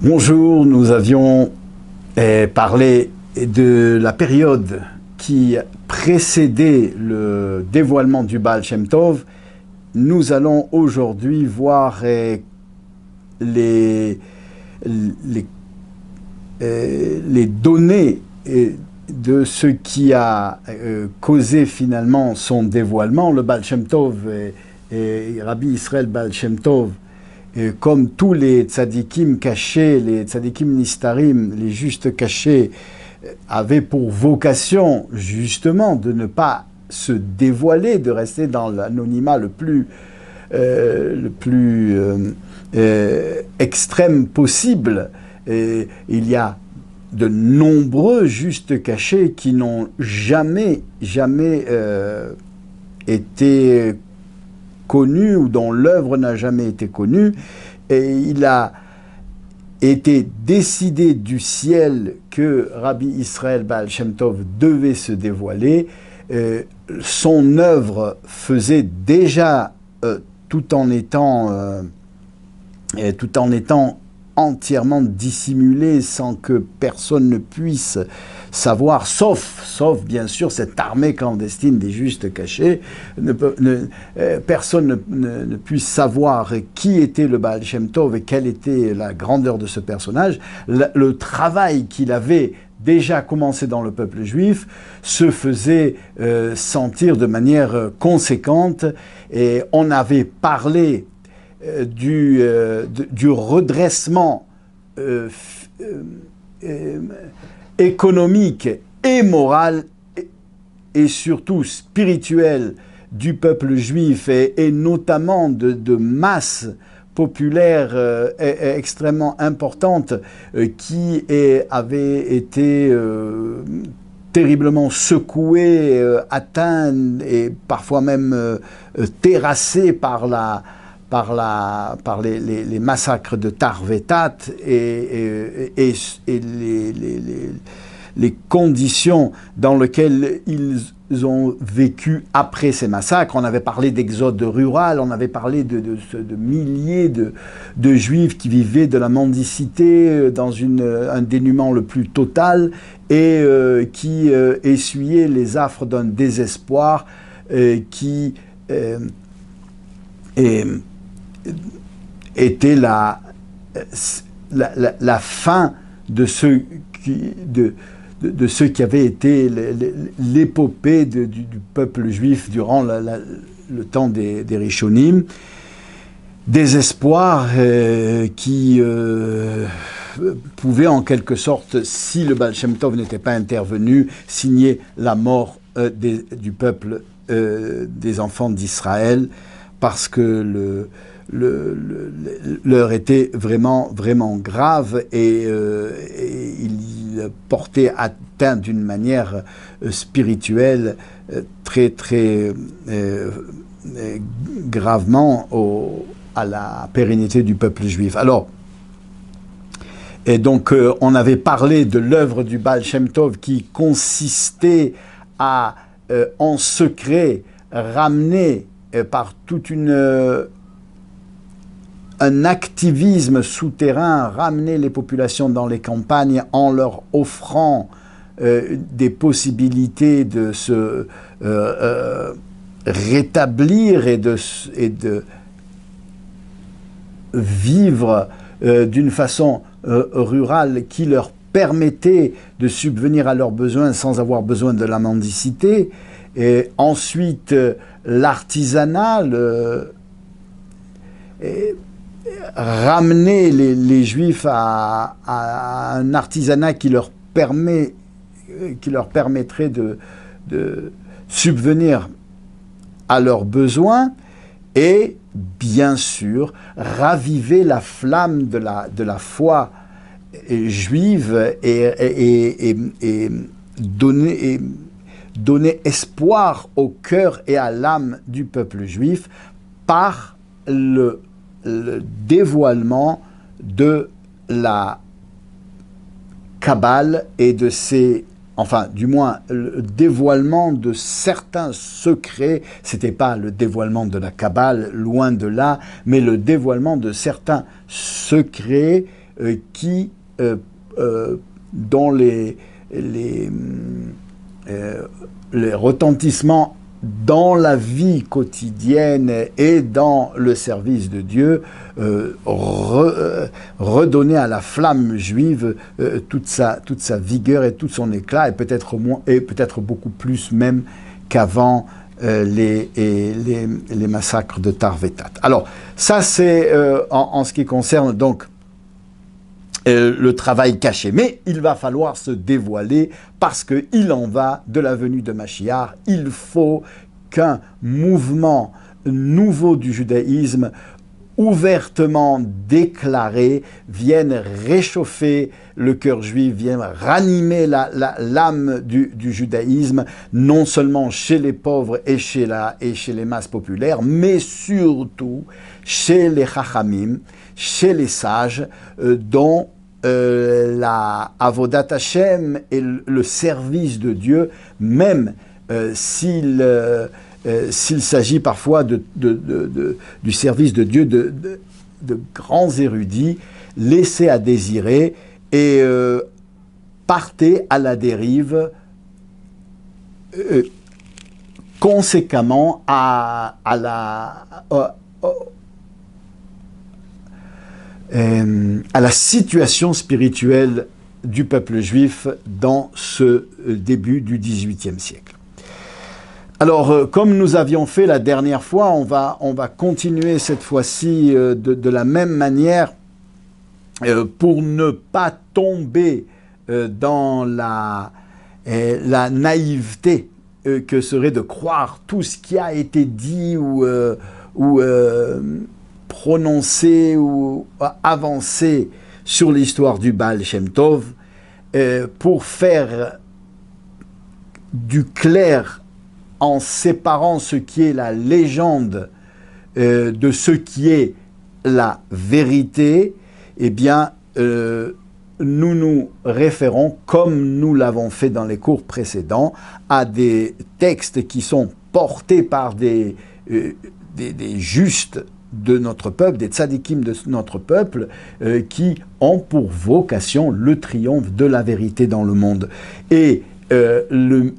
Bonjour, nous avions parlé de la période qui précédait le dévoilement du Baal Shem Tov. Nous allons aujourd'hui voir les données de ce qui a causé finalement son dévoilement. Le Baal Shem Tov et Rabbi Israël Baal Shem Tov, comme tous les tzadikim cachés, les tzadikim nistarim, les justes cachés, avaient pour vocation justement de ne pas se dévoiler, de rester dans l'anonymat le plus extrême possible. Et il y a de nombreux justes cachés qui n'ont jamais été connus ou dont l'œuvre n'a jamais été connue. Et il a été décidé du ciel que Rabbi Israël Baal Shem Tov devait se dévoiler. Son œuvre faisait déjà, tout en étant entièrement dissimulée, sans que personne ne puisse savoir, sauf bien sûr cette armée clandestine des justes cachés, personne ne puisse savoir qui était le Baal Shem Tov et quelle était la grandeur de ce personnage. Le travail qu'il avait déjà commencé dans le peuple juif se faisait sentir de manière conséquente, et on avait parlé du redressement économique et moral et surtout spirituel du peuple juif, et notamment de masse populaire extrêmement importante qui avait été terriblement secouée, atteinte et parfois même terrassée par les massacres de Tarvetat et les conditions dans lesquelles ils ont vécu après ces massacres. On avait parlé d'exode rural, on avait parlé de milliers de juifs qui vivaient de la mendicité dans un dénuement le plus total et qui essuyaient les affres d'un désespoir qui était la fin de ceux qui avaient été l'épopée du peuple juif durant le temps des Rishonim. Désespoir qui pouvait en quelque sorte, si le Baal Shem Tov n'était pas intervenu, signer la mort du peuple des enfants d'Israël, parce que l'heure était vraiment grave et il portait atteinte d'une manière spirituelle très gravement à la pérennité du peuple juif. Alors, et donc on avait parlé de l'œuvre du Baal Shem Tov qui consistait à en secret ramener par toute un activisme souterrain, ramener les populations dans les campagnes en leur offrant des possibilités de se rétablir et de vivre d'une façon rurale qui leur permettait de subvenir à leurs besoins sans avoir besoin de la mendicité. Et ensuite, l'artisanat, ramener les Juifs à un artisanat qui leur permettrait de subvenir à leurs besoins, et bien sûr raviver la flamme de la foi juive et donner espoir au cœur et à l'âme du peuple juif par le dévoilement de la Kabbale et de ses enfin du moins le dévoilement de certains secrets. C'était pas le dévoilement de la Kabbale, loin de là, mais le dévoilement de certains secrets dont les retentissements dans la vie quotidienne et dans le service de Dieu redonner à la flamme juive toute sa vigueur et tout son éclat, et peut-être beaucoup plus même qu'avant les massacres de Tarvetat. Alors ça c'est en ce qui concerne donc le travail caché. Mais il va falloir se dévoiler parce qu'il en va de la venue de Mashiach. Il faut qu'un mouvement nouveau du judaïsme, ouvertement déclaré, vienne réchauffer le cœur juif, vienne ranimer l'âme du judaïsme, non seulement chez les pauvres et chez les masses populaires, mais surtout chez les chachamim, chez les sages, dont la Avodat Hashem et le service de Dieu, même s'il s'agit parfois du service de Dieu de grands érudits, laissés à désirer et partés à la dérive conséquemment à la situation spirituelle du peuple juif dans ce début du XVIIIe siècle. Alors, comme nous avions fait la dernière fois, on va continuer cette fois-ci de la même manière pour ne pas tomber dans la naïveté que serait de croire tout ce qui a été dit ou prononcé ou avancé sur l'histoire du Baal Shem Tov, pour faire du clair en séparant ce qui est la légende de ce qui est la vérité. Eh bien, nous nous référons, comme nous l'avons fait dans les cours précédents, à des textes qui sont portés par des justes de notre peuple, des tzadikim de notre peuple, qui ont pour vocation le triomphe de la vérité dans le monde. Et le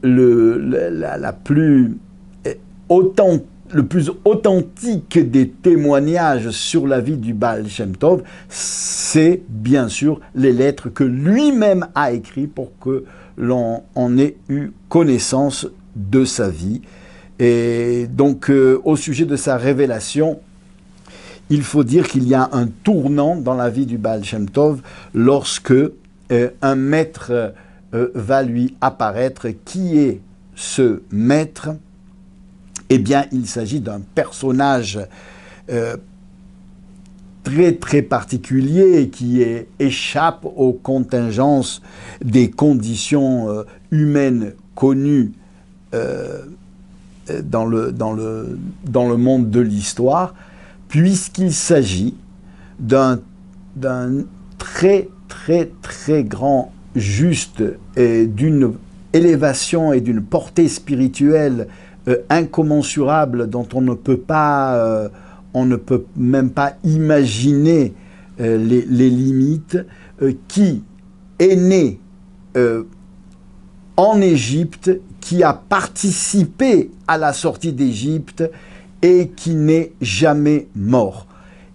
plus authentique des témoignages sur la vie du Baal Shem Tov, c'est bien sûr les lettres que lui-même a écrites pour que l'on en ait eu connaissance de sa vie. Et donc, au sujet de sa révélation, il faut dire qu'il y a un tournant dans la vie du Baal Shem Tov lorsque un maître va lui apparaître. Qui est ce maître? Eh bien, il s'agit d'un personnage très très particulier qui échappe aux contingences des conditions humaines connues dans le monde de l'histoire, puisqu'il s'agit d'un très très très grand juste et d'une élévation et d'une portée spirituelle incommensurable dont on ne peut même pas imaginer les limites, qui est né en Égypte, qui a participé à la sortie d'Égypte et qui n'est jamais mort.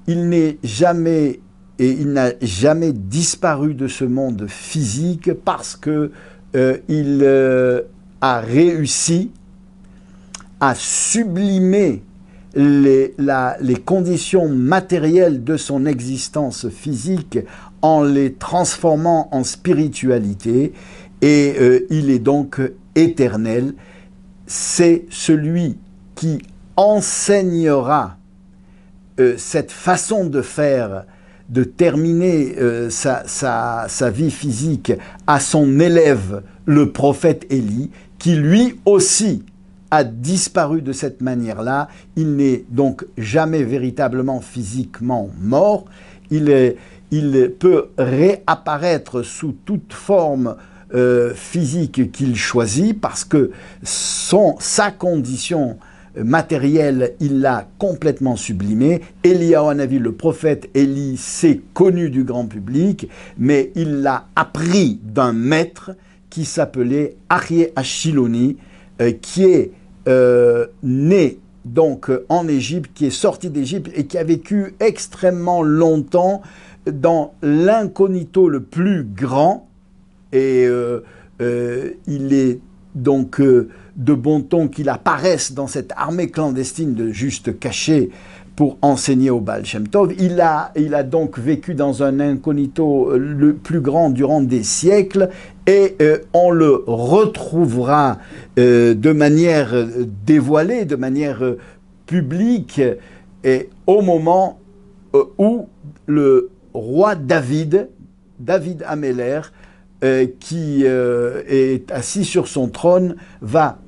Il n'est jamais et il n'a jamais disparu de ce monde physique parce que il a réussi à sublimer les conditions matérielles de son existence physique en les transformant en spiritualité, et il est donc éternel. C'est celui qui enseignera cette façon de faire, de terminer sa vie physique à son élève, le prophète Élie, qui lui aussi a disparu de cette manière-là. Il n'est donc jamais véritablement physiquement mort. Il peut réapparaître sous toute forme physique qu'il choisit, parce que sa condition matériel, il l'a complètement sublimé. Eliyahu Hanavi, le prophète Élie, c'est connu du grand public, mais il l'a appris d'un maître qui s'appelait Aryeh Ashiloni, qui est né donc en Égypte, qui est sorti d'Égypte et qui a vécu extrêmement longtemps dans l'incognito le plus grand. Et il est donc de bon ton qu'il apparaisse dans cette armée clandestine de justes cachés pour enseigner au Baal Shem Tov. Il a donc vécu dans un incognito le plus grand durant des siècles, et on le retrouvera de manière dévoilée, de manière publique, et au moment où le roi David Améler, qui est assis sur son trône, va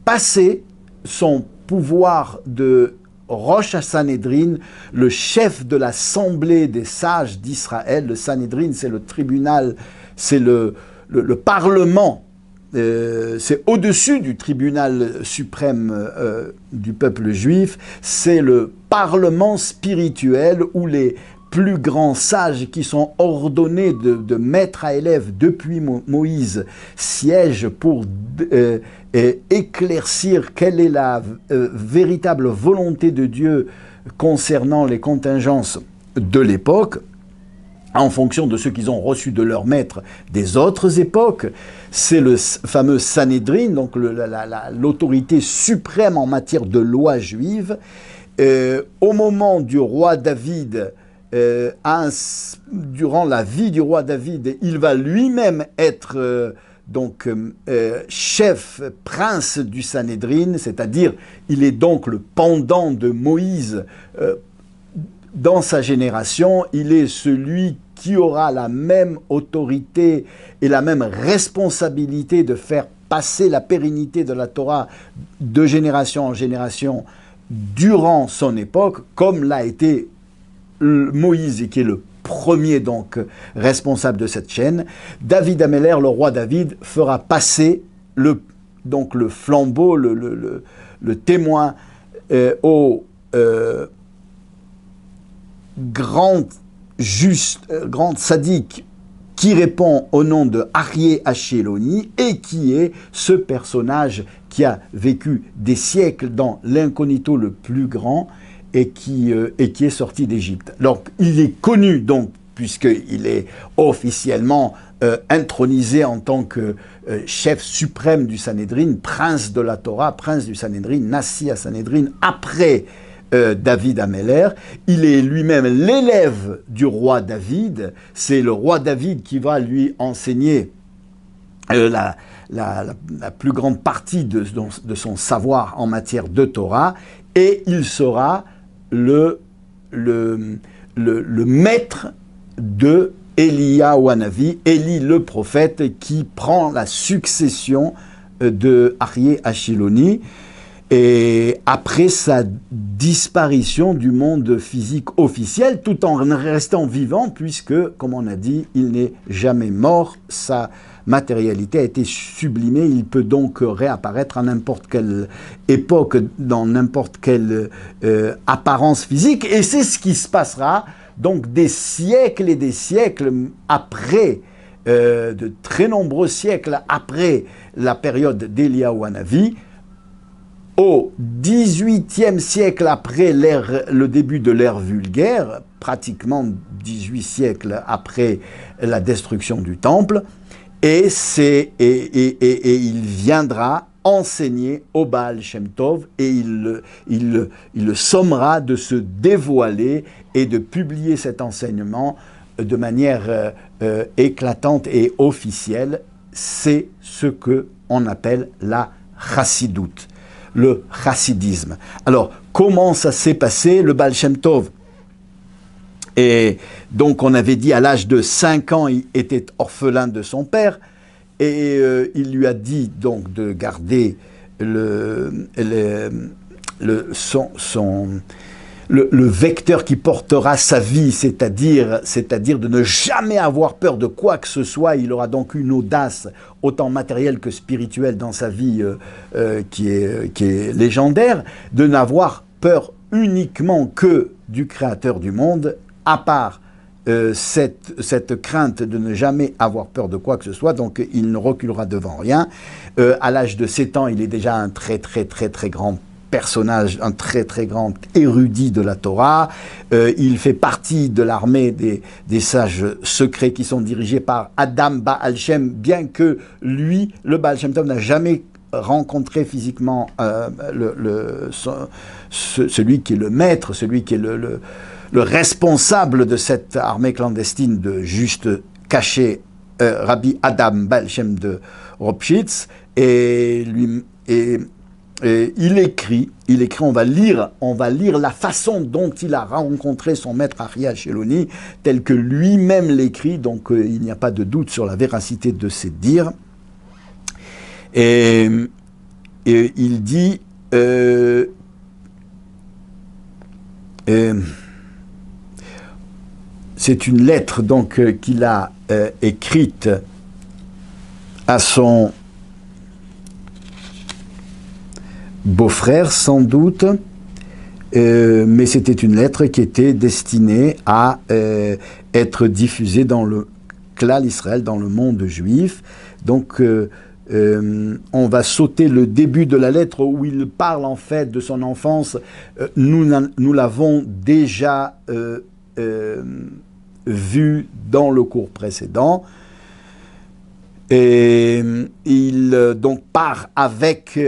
passer son pouvoir de Rosh HaSanhedrin, le chef de l'assemblée des sages d'Israël. Le Sanhedrin, c'est le tribunal, c'est le parlement, c'est au-dessus du tribunal suprême du peuple juif, c'est le parlement spirituel où les plus grands sages qui sont ordonnés de maître à élève depuis Moïse siègent pour éclaircir quelle est la véritable volonté de Dieu concernant les contingences de l'époque, en fonction de ce qu'ils ont reçu de leur maître des autres époques. C'est le fameux Sanhedrin, donc l'autorité suprême en matière de loi juive. Au moment du roi David, durant la vie du roi David, il va lui-même être chef, prince du Sanhedrin, c'est-à-dire il est donc le pendant de Moïse dans sa génération. Il est celui qui aura la même autorité et la même responsabilité de faire passer la pérennité de la Torah de génération en génération durant son époque, comme l'a été Moïse, qui est le premier donc responsable de cette chaîne. David Améler, le roi David, fera passer le flambeau, le témoin au grand sadique qui répond au nom de Aryeh Ashiloni et qui est ce personnage qui a vécu des siècles dans l'incognito le plus grand et qui est sorti d'Égypte. Donc il est connu, donc, puisqu'il est officiellement intronisé en tant que chef suprême du Sanhedrin, prince de la Torah, prince du Sanhedrin, Nassi à Sanhedrin, après David Améler. Il est lui-même l'élève du roi David. C'est le roi David qui va lui enseigner la plus grande partie de son savoir en matière de Torah, et il sera le maître de Eliyahu Hanavi, Élie le prophète, qui prend la succession de Aryeh Ashiloni, et après sa disparition du monde physique officiel, tout en restant vivant, puisque, comme on a dit, il n'est jamais mort, sa matérialité a été sublimée, il peut donc réapparaître à n'importe quelle époque, dans n'importe quelle apparence physique, et c'est ce qui se passera donc des siècles et des siècles après, de très nombreux siècles après la période d'Eliyahu Hanavi. Au XVIIIe siècle, après le début de l'ère vulgaire, pratiquement 18 siècles après la destruction du temple, et il viendra enseigner au Baal Shem Tov, et il le sommera de se dévoiler et de publier cet enseignement de manière éclatante et officielle. C'est ce qu'on appelle la chassidoute, le chassidisme. Alors, comment ça s'est passé? Le Baal Shem Tov, et donc on avait dit à l'âge de 5 ans, il était orphelin de son père, et il lui a dit donc de garder le vecteur qui portera sa vie, c'est-à-dire de ne jamais avoir peur de quoi que ce soit. Il aura donc une audace autant matérielle que spirituelle dans sa vie qui est légendaire, de n'avoir peur uniquement que du Créateur du monde, à part cette crainte de ne jamais avoir peur de quoi que ce soit, donc il ne reculera devant rien. À l'âge de 7 ans, il est déjà un très grand personnage, un très grand érudit de la Torah. Il fait partie de l'armée des sages secrets qui sont dirigés par Adam Baal Shem, bien que lui, le Baal Shem Tov, n'a jamais rencontré physiquement celui qui est le maître, celui qui est le responsable de cette armée clandestine de juste cachés, Rabbi Adam Baal Shem de Ropshitz, et il écrit, on va lire la façon dont il a rencontré son maître Ari Hacheloni, tel que lui-même l'écrit, donc il n'y a pas de doute sur la véracité de ces dires. Et il dit c'est une lettre donc qu'il a écrite à son beau-frère sans doute, mais c'était une lettre qui était destinée à être diffusée dans le Klal Israël, dans le monde juif. Donc on va sauter le début de la lettre où il parle en fait de son enfance. Nous l'avons déjà vu dans le cours précédent. Et il donc part avec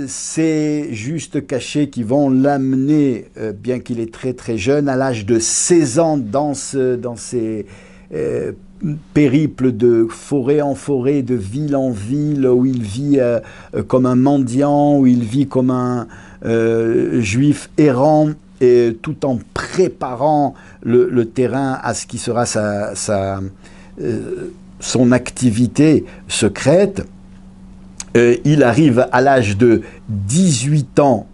ces justes cachés qui vont l'amener, bien qu'il est très jeune, à l'âge de 16 ans, dans ces périple de forêt en forêt, de ville en ville, où il vit comme un mendiant, où il vit comme un juif errant, et tout en préparant le terrain à ce qui sera son activité secrète. Il arrive à l'âge de 18 ans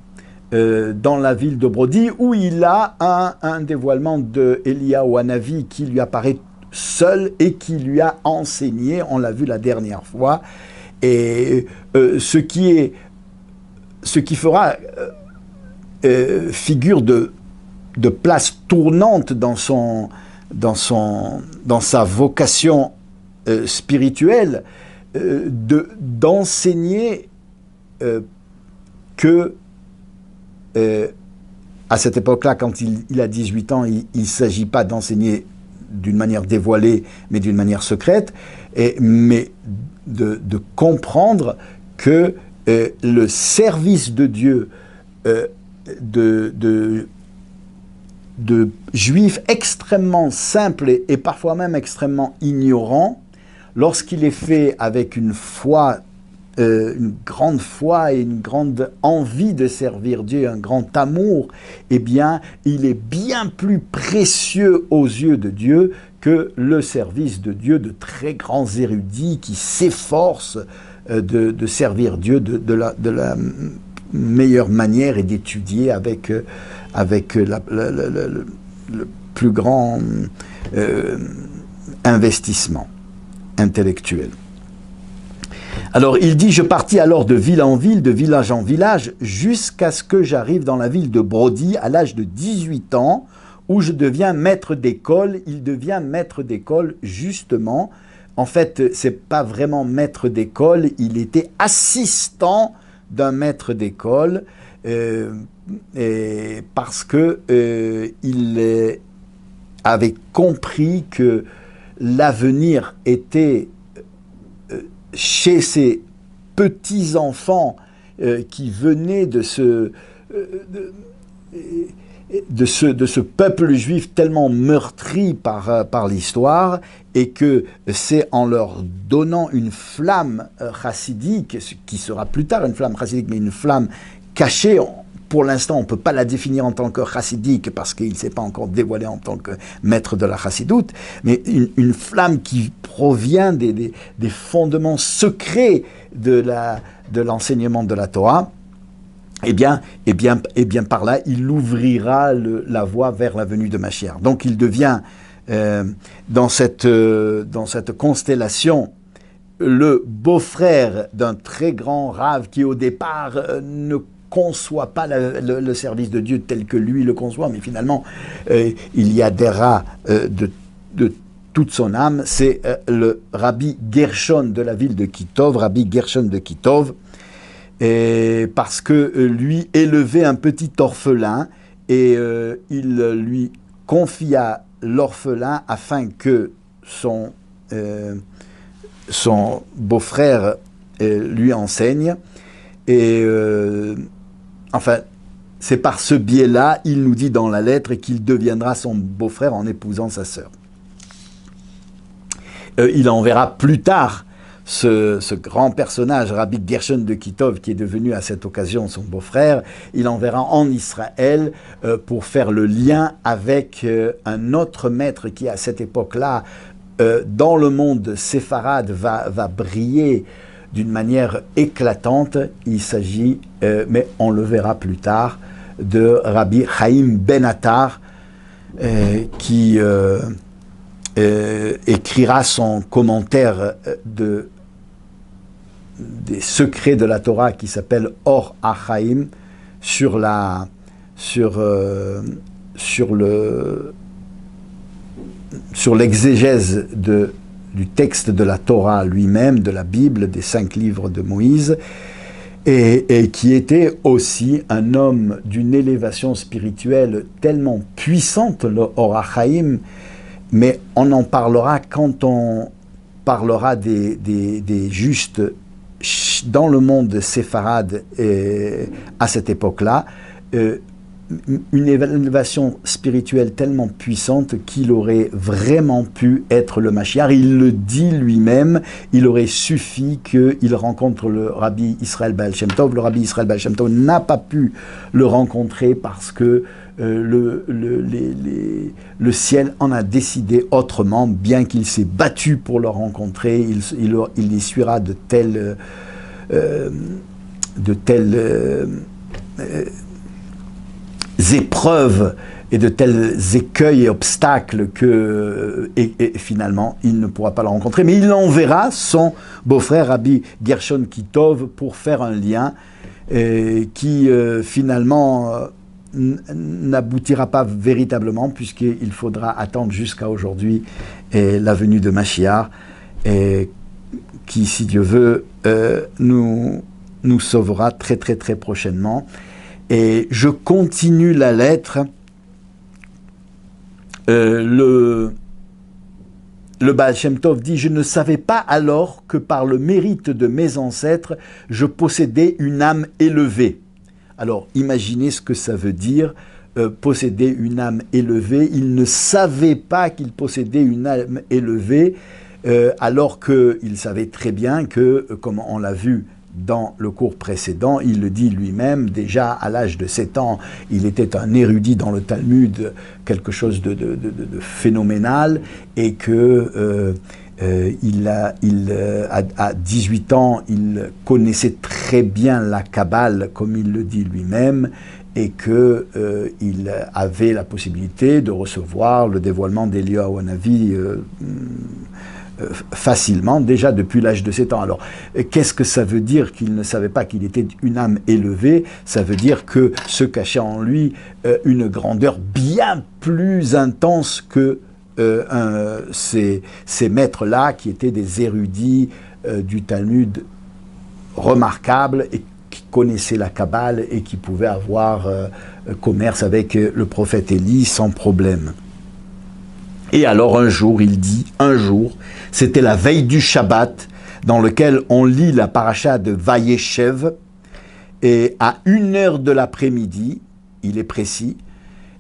dans la ville de Brody, où il a un dévoilement de Eliyahu Hanavi qui lui apparaît seul et qui lui a enseigné, on l'a vu la dernière fois, et ce qui fera figure de place tournante dans sa vocation spirituelle, d'enseigner que à cette époque-là, quand il a 18 ans, il ne s'agit pas d'enseigner d'une manière dévoilée, mais d'une manière secrète, mais de comprendre que le service de Dieu de juifs extrêmement simples et parfois même extrêmement ignorants, lorsqu'il est fait avec une foi, une grande foi et une grande envie de servir Dieu, un grand amour, eh bien, il est bien plus précieux aux yeux de Dieu que le service de Dieu de très grands érudits qui s'efforcent de servir Dieu de la meilleure manière et d'étudier avec le plus grand investissement intellectuel. Alors il dit, je partis alors de ville en ville, de village en village, jusqu'à ce que j'arrive dans la ville de Brody à l'âge de 18 ans, où je deviens maître d'école. Il devient maître d'école justement. En fait, c'est pas vraiment maître d'école, il était assistant d'un maître d'école, parce que il avait compris que l'avenir était chez ces petits-enfants qui venaient de ce peuple juif tellement meurtri par l'histoire, et que c'est en leur donnant une flamme chassidique, qui sera plus tard une flamme chassidique, mais une flamme cachée. Pour l'instant, on ne peut pas la définir en tant que chassidique parce qu'il ne s'est pas encore dévoilé en tant que maître de la chassidoute, mais une flamme qui provient des fondements secrets de l'enseignement de la Torah. par là, il ouvrira la voie vers la venue de Mashiach. Donc il devient, dans cette constellation, le beau-frêre d'un très grand rave qui au départ ne conçoit pas le service de Dieu tel que lui le conçoit, mais finalement il y adhérera de toute son âme. C'est le Rabbi Gershon de la ville de Kitov, Rabbi Gershon de Kitov, parce que lui élevait un petit orphelin et il lui confia l'orphelin afin que son beau-frère lui enseigne. Et enfin, c'est par ce biais-là, il nous dit dans la lettre qu'il deviendra son beau-frère en épousant sa sœur. Il enverra plus tard ce grand personnage, Rabbi Gershon de Kitov, qui est devenu à cette occasion son beau-frère. Il enverra en Israël pour faire le lien avec un autre maître qui, à cette époque-là, dans le monde séfarade, va briller d'une manière éclatante. Il s'agit, mais on le verra plus tard, de Rabbi Chaim Ben Attar, qui écrira son commentaire des secrets de la Torah qui s'appelle Or HaChaim sur l'exégèse du texte de la Torah lui-même, de la Bible, des 5 livres de Moïse, et qui était aussi un homme d'une élévation spirituelle tellement puissante, le Or HaChaim, mais on en parlera quand on parlera des justes dans le monde séfarade à cette époque-là, une élévation spirituelle tellement puissante qu'il aurait vraiment pu être le Mashiach. Il le dit lui-même, il aurait suffi qu'il rencontre le Rabbi Israël Baal Shem Tov. Le Rabbi Israël Baal Shem Tov n'a pas pu le rencontrer parce que le ciel en a décidé autrement, bien qu'il s'est battu pour le rencontrer. Il essuiera de telles épreuves et de tels écueils et obstacles et finalement il ne pourra pas le rencontrer, mais il enverra son beau-frère Rabbi Gershon Kitov pour faire un lien qui finalement n'aboutira pas véritablement, puisqu'il faudra attendre jusqu'à aujourd'hui la venue de Mashiach, qui, si Dieu veut, nous sauvera très très très prochainement. Et je continue la lettre. Le Baal Shem Tov dit « Je ne savais pas alors que par le mérite de mes ancêtres, je possédais une âme élevée. » Alors, imaginez ce que ça veut dire, posséder une âme élevée. Il ne savait pas qu'il possédait une âme élevée, alors qu'il savait très bien que, comme on l'a vu dans le cours précédent, il le dit lui-même, déjà à l'âge de 7 ans, il était un érudit dans le Talmud, quelque chose de phénoménal, et que à 18 ans, il connaissait très bien la Kabbale, comme il le dit lui-même, et qu'il avait la possibilité de recevoir le dévoilement d'Eliyahu Hanavi facilement, déjà depuis l'âge de 7 ans. Alors, qu'est-ce que ça veut dire qu'il ne savait pas qu'il était une âme élevée? Ça veut dire que se cachait en lui une grandeur bien plus intense que ces maîtres-là, qui étaient des érudits du Talmud remarquables et qui connaissaient la Kabbale et qui pouvaient avoir commerce avec le prophète Élie sans problème. Et alors un jour, il dit, c'était la veille du Shabbat, dans lequel on lit la paracha de Vayeshev, et à 1h de l'après-midi, il est précis,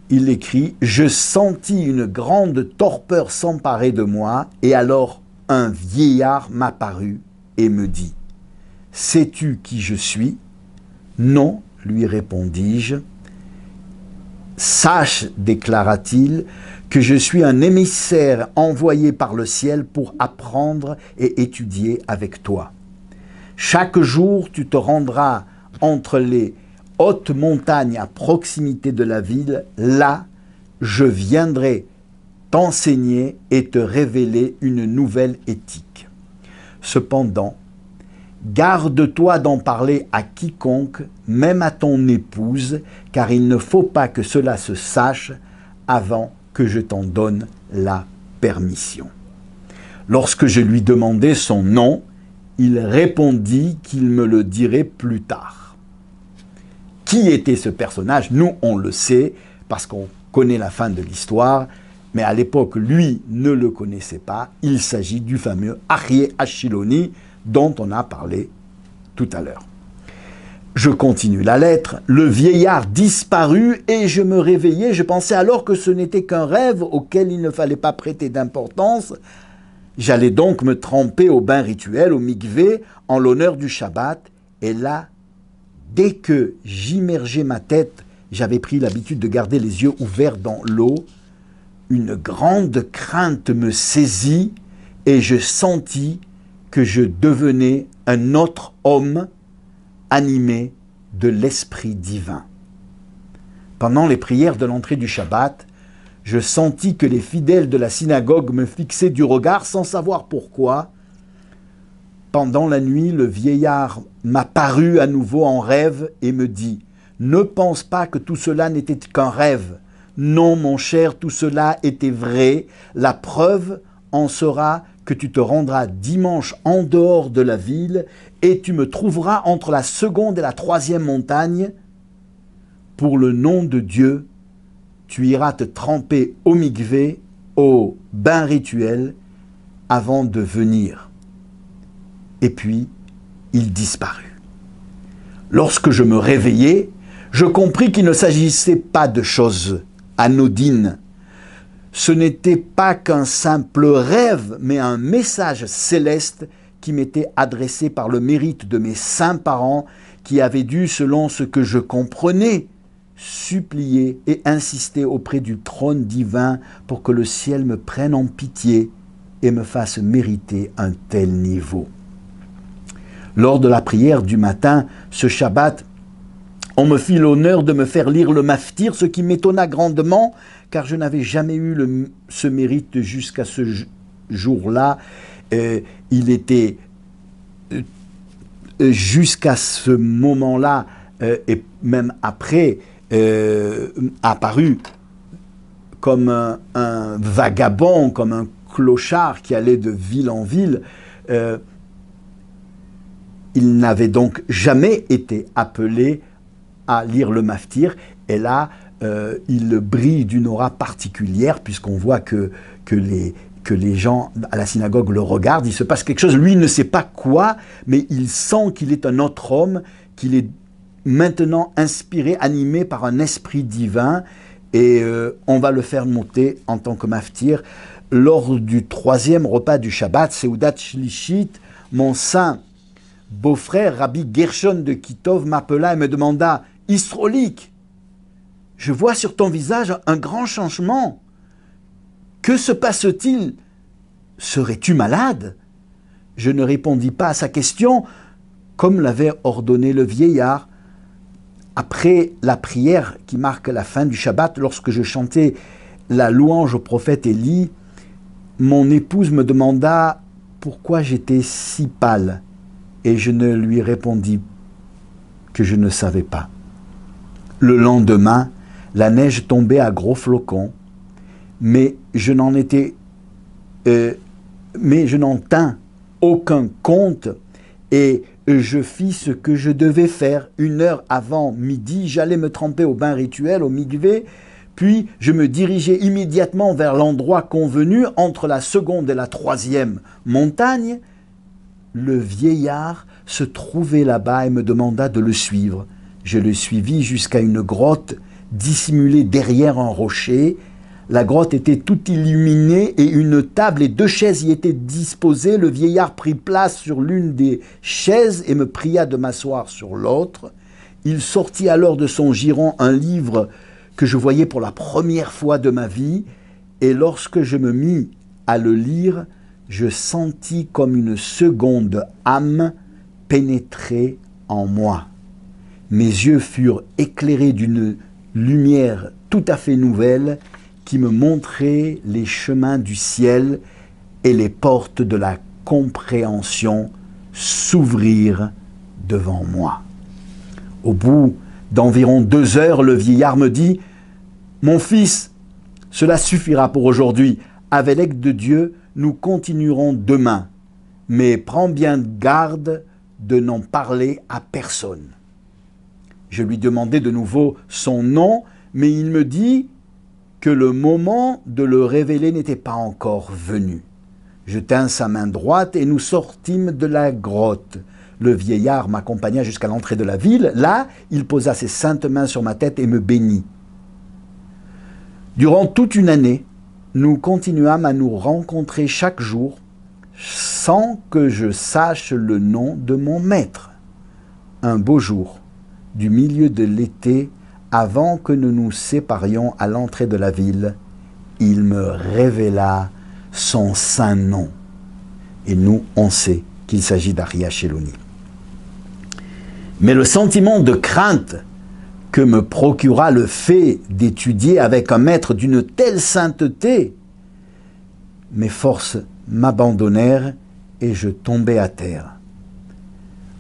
il écrit « Je sentis une grande torpeur s'emparer de moi, et alors un vieillard m'apparut et me dit « Sais-tu qui je suis ?» ?»« Non, lui répondis-je. »« Sache, déclara-t-il, que je suis un émissaire envoyé par le ciel pour apprendre et étudier avec toi. Chaque jour, tu te rendras entre les haute montagne à proximité de la ville, là, je viendrai t'enseigner et te révéler une nouvelle éthique. Cependant, garde-toi d'en parler à quiconque, même à ton épouse, car il ne faut pas que cela se sache avant que je t'en donne la permission. Lorsque je lui demandai son nom, il répondit qu'il me le dirait plus tard. Qui était ce personnage? Nous, on le sait, parce qu'on connaît la fin de l'histoire, mais à l'époque, lui ne le connaissait pas. Il s'agit du fameux Aryeh Ashiloni, dont on a parlé tout à l'heure. Je continue la lettre. Le vieillard disparut et je me réveillai. Je pensais alors que ce n'était qu'un rêve auquel il ne fallait pas prêter d'importance. J'allais donc me tremper au bain rituel, au mikvé, en l'honneur du Shabbat. Et là, dès que j'immergeais ma tête, j'avais pris l'habitude de garder les yeux ouverts dans l'eau, une grande crainte me saisit et je sentis que je devenais un autre homme animé de l'Esprit divin. Pendant les prières de l'entrée du Shabbat, je sentis que les fidèles de la synagogue me fixaient du regard sans savoir pourquoi. Pendant la nuit, le vieillard m'apparut à nouveau en rêve et me dit « Ne pense pas que tout cela n'était qu'un rêve. Non, mon cher, tout cela était vrai. La preuve en sera que tu te rendras dimanche en dehors de la ville et tu me trouveras entre la seconde et la troisième montagne. Pour le nom de Dieu, tu iras te tremper au mikvé, au bain rituel, avant de venir. » Et puis, il disparut. Lorsque je me réveillai, je compris qu'il ne s'agissait pas de choses anodines. Ce n'était pas qu'un simple rêve, mais un message céleste qui m'était adressé par le mérite de mes saints parents qui avaient dû, selon ce que je comprenais, supplier et insister auprès du trône divin pour que le ciel me prenne en pitié et me fasse mériter un tel niveau. Lors de la prière du matin, ce Shabbat, on me fit l'honneur de me faire lire le maftir, ce qui m'étonna grandement, car je n'avais jamais eu ce mérite jusqu'à ce jour-là. Il était, jusqu'à ce moment-là, et même après, apparu comme un vagabond, comme un clochard qui allait de ville en ville. Il n'avait donc jamais été appelé à lire le maftir, et là, il brille d'une aura particulière, puisqu'on voit que les gens à la synagogue le regardent, il se passe quelque chose, lui il ne sait pas quoi, mais il sent qu'il est un autre homme, qu'il est maintenant inspiré, animé par un esprit divin, et on va le faire monter en tant que maftir. Lors du troisième repas du Shabbat, Seudat Shlishit, mon saint beau-frère, Rabbi Gershon de Kitov, m'appela et me demanda « Isrolik, je vois sur ton visage un grand changement. Que se passe-t-il? Serais-tu malade ?» Je ne répondis pas à sa question, comme l'avait ordonné le vieillard. Après la prière qui marque la fin du Shabbat, lorsque je chantais la louange au prophète Élie, mon épouse me demanda pourquoi j'étais si pâle. Et je ne lui répondis que je ne savais pas. Le lendemain, la neige tombait à gros flocons, mais je n'en tins aucun compte et je fis ce que je devais faire. 1 heure avant midi, j'allais me tremper au bain rituel, au mikvé, puis je me dirigeais immédiatement vers l'endroit convenu entre la seconde et la troisième montagne. Le vieillard se trouvait là-bas et me demanda de le suivre. Je le suivis jusqu'à une grotte dissimulée derrière un rocher. La grotte était toute illuminée et une table et 2 chaises y étaient disposées. Le vieillard prit place sur l'une des chaises et me pria de m'asseoir sur l'autre. Il sortit alors de son giron un livre que je voyais pour la première fois de ma vie, et lorsque je me mis à le lire, je sentis comme une seconde âme pénétrer en moi. mes yeux furent éclairés d'une lumière tout à fait nouvelle qui me montrait les chemins du ciel et les portes de la compréhension s'ouvrir devant moi. Au bout d'environ 2 heures, le vieillard me dit « Mon fils, cela suffira pour aujourd'hui. Avec l'aide de Dieu, nous continuerons demain. Mais prends bien garde de n'en parler à personne. » Je lui demandai de nouveau son nom, mais il me dit que le moment de le révéler n'était pas encore venu. Je tins sa main droite et nous sortîmes de la grotte. Le vieillard m'accompagna jusqu'à l'entrée de la ville. Là, il posa ses saintes mains sur ma tête et me bénit. Durant toute une année, nous continuâmes à nous rencontrer chaque jour sans que je sache le nom de mon maître. Un beau jour, du milieu de l'été, avant que nous nous séparions à l'entrée de la ville, il me révéla son saint nom. Et nous, on sait qu'il s'agit d'Aryeh Shiloni. Mais le sentiment de crainte que me procura le fait d'étudier avec un maître d'une telle sainteté, mes forces m'abandonnèrent et je tombai à terre.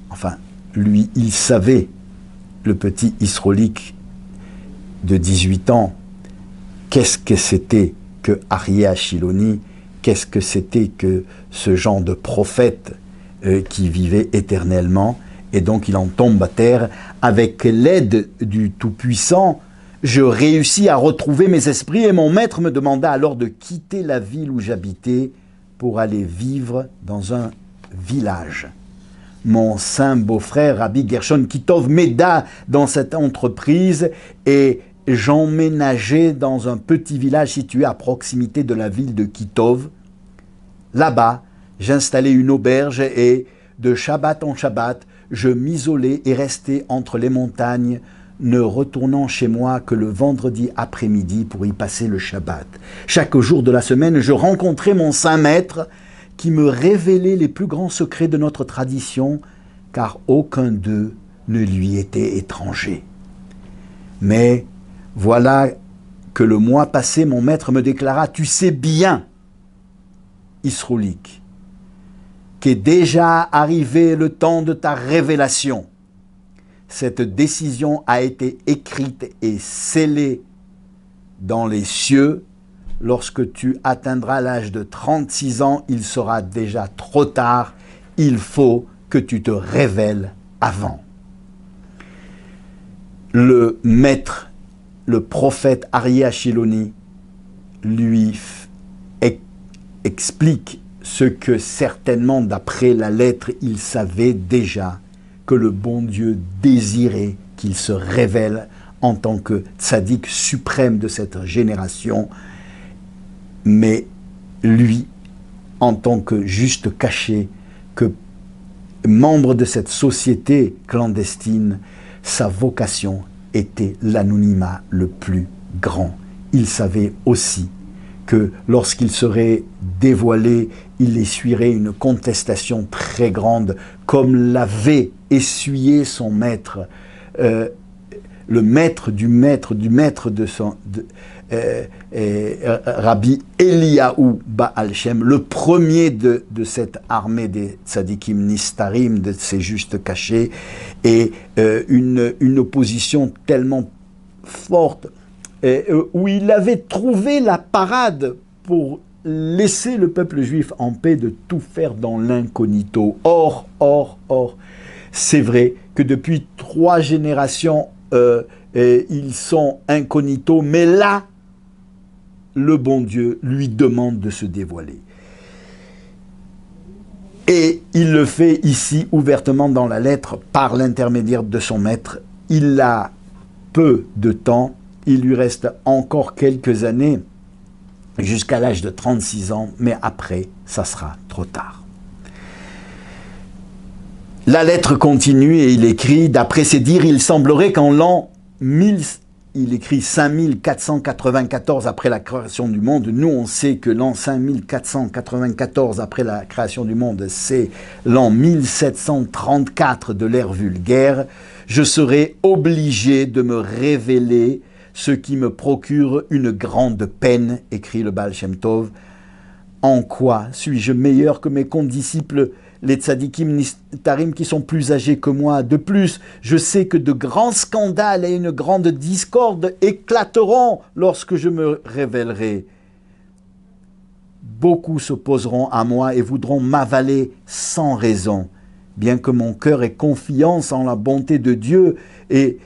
Enfin, lui, il savait, le petit Israélite de 18 ans, qu'est-ce que c'était que Aryeh Shiloni, qu'est-ce que c'était que ce genre de prophète qui vivait éternellement. Et donc il en tombe à terre. Avec l'aide du Tout-Puissant, je réussis à retrouver mes esprits et mon maître me demanda alors de quitter la ville où j'habitais pour aller vivre dans un village. Mon saint beau-frère, Rabbi Gershon Kitov, m'aida dans cette entreprise et j'emménageai dans un petit village situé à proximité de la ville de Kitov. Là-bas, j'installai une auberge et de Shabbat en Shabbat, je m'isolais et restais entre les montagnes, ne retournant chez moi que le vendredi après-midi pour y passer le Shabbat. Chaque jour de la semaine, je rencontrais mon saint maître qui me révélait les plus grands secrets de notre tradition, car aucun d'eux ne lui était étranger. Mais voilà que le mois passé, mon maître me déclara « Tu sais bien, Israélite, qu'est déjà arrivé le temps de ta révélation. Cette décision a été écrite et scellée dans les cieux. Lorsque tu atteindras l'âge de 36 ans, il sera déjà trop tard. Il faut que tu te révèles avant. » Le maître, le prophète Aryeh Shiloni, lui explique ce que certainement, d'après la lettre, il savait déjà, que le bon Dieu désirait qu'il se révèle en tant que tzaddik suprême de cette génération, mais lui, en tant que juste caché, que membre de cette société clandestine, sa vocation était l'anonymat le plus grand. Il savait aussi que lorsqu'il serait dévoilé, il essuierait une contestation très grande, comme l'avait essuyé son maître, le maître de son Rabbi Eliyahu Baal Shem, le premier de cette armée des tzadikim nistarim, de ces justes cachés, et une opposition tellement forte, où il avait trouvé la parade pour laisser le peuple juif en paix de tout faire dans l'incognito. Or, c'est vrai que depuis 3 générations, ils sont incognito, mais là, le bon Dieu lui demande de se dévoiler. Et il le fait ici ouvertement dans la lettre par l'intermédiaire de son maître. Il a peu de temps, il lui reste encore quelques années jusqu'à l'âge de 36 ans, mais après, ça sera trop tard. La lettre continue et il écrit, d'après ses dires, il semblerait qu'en l'an 5494 après la création du monde. Nous, on sait que l'an 5494 après la création du monde, c'est l'an 1734 de l'ère vulgaire. je serai obligé de me révéler, ce qui me procure une grande peine, écrit le Baal Shem Tov. En quoi suis-je meilleur que mes condisciples, les tzadikim nistarim qui sont plus âgés que moi? De plus, je sais que de grands scandales et une grande discorde éclateront lorsque je me révélerai. Beaucoup s'opposeront à moi et voudront m'avaler sans raison. Bien que mon cœur ait confiance en la bonté de Dieu et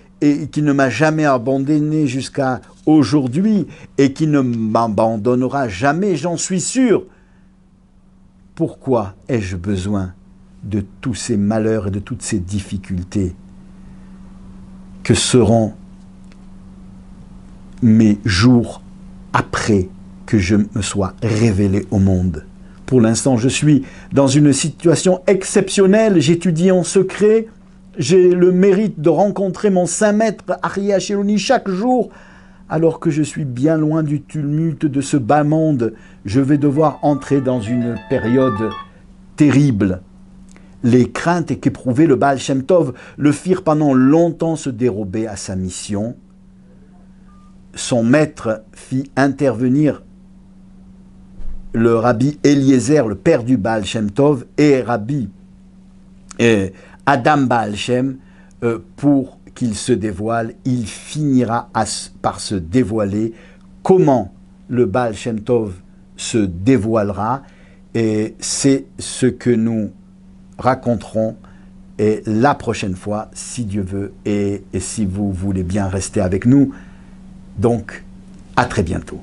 qui ne m'a jamais abandonné jusqu'à aujourd'hui et qui ne m'abandonnera jamais, j'en suis sûr. Pourquoi ai-je besoin de tous ces malheurs et de toutes ces difficultés? Que seront mes jours après que je me sois révélé au monde? Pour l'instant, je suis dans une situation exceptionnelle. J'étudie en secret. J'ai le mérite de rencontrer mon saint maître Aryeh Shiloni chaque jour. Alors que je suis bien loin du tumulte de ce bas monde, je vais devoir entrer dans une période terrible. Les craintes qu'éprouvait le Baal Shem Tov le firent pendant longtemps se dérober à sa mission. Son maître fit intervenir le rabbi Eliezer, le père du Baal Shem Tov, et rabbi Adam Baal Shem, pour qu'il se dévoile. Il finira par se dévoiler. Comment le Baal Shem Tov se dévoilera, et c'est ce que nous raconterons et la prochaine fois, si Dieu veut, et si vous voulez bien rester avec nous. Donc, à très bientôt.